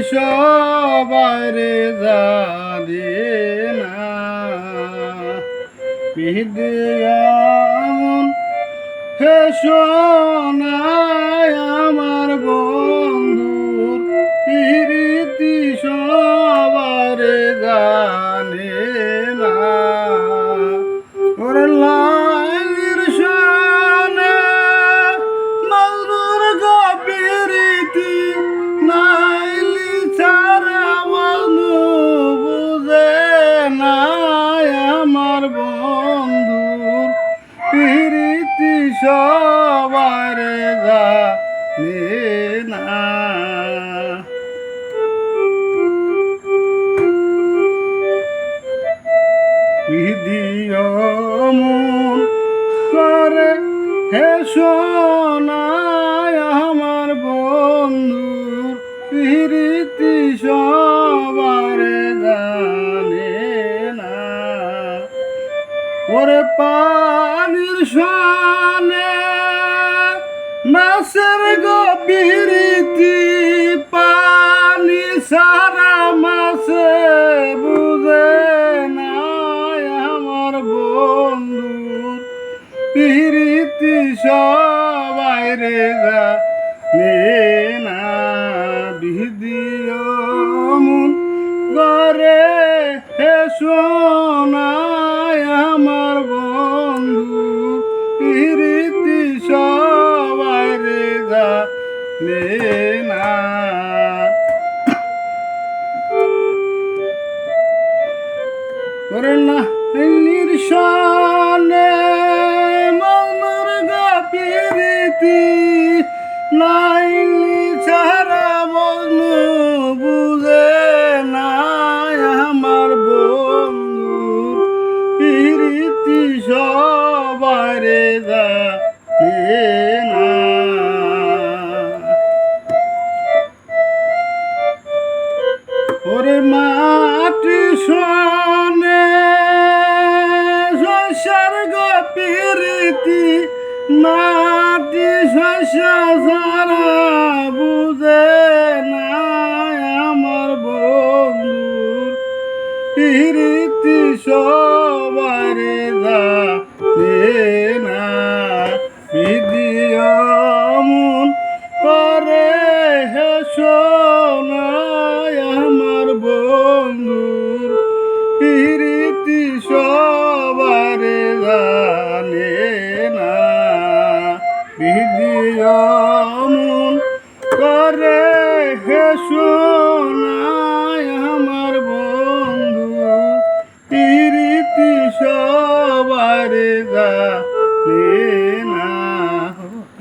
সবারে জানে না বিদ্যামন হে সোনায় আমার বন্ধুর প্রীতি সবারে জানে না ওরে লাইর সোনা মজনুর গপিরিতি নাইলি ছাড়া মজনু বুঝে না আমার বন্ধুর প্রীতি সবারে জানে না বিধিও মন করে হে সোনায় আমার বন্ধুর প্রীতি সবারে জানে না ওরে পানির সনে মাছের গভীরতি পানি সারা মাছে বুঝে না আমার বন্ধুর প্রীতি সবাইরে জানে না বিধিও মন করে হে সোনায় আমার বন্ধুর প্রীতি সবাইরে জানে না করে না নির্শনে মনের গপিরিতি নাইলি ছাড়া মজনু বুঝে না আমার বন্ধুর প্রীতি সবারে জানে না ওরে মাটি সনে শস্যের গপিরিতি মাটি শস্য সারা বুঝে না আমার বন্ধুর প্রীতি সবারে জানে না বিধিও মন করে হে সোনায় আমার বন্ধুর প্রীতি সবারে জানে না বিধিও মন করে হে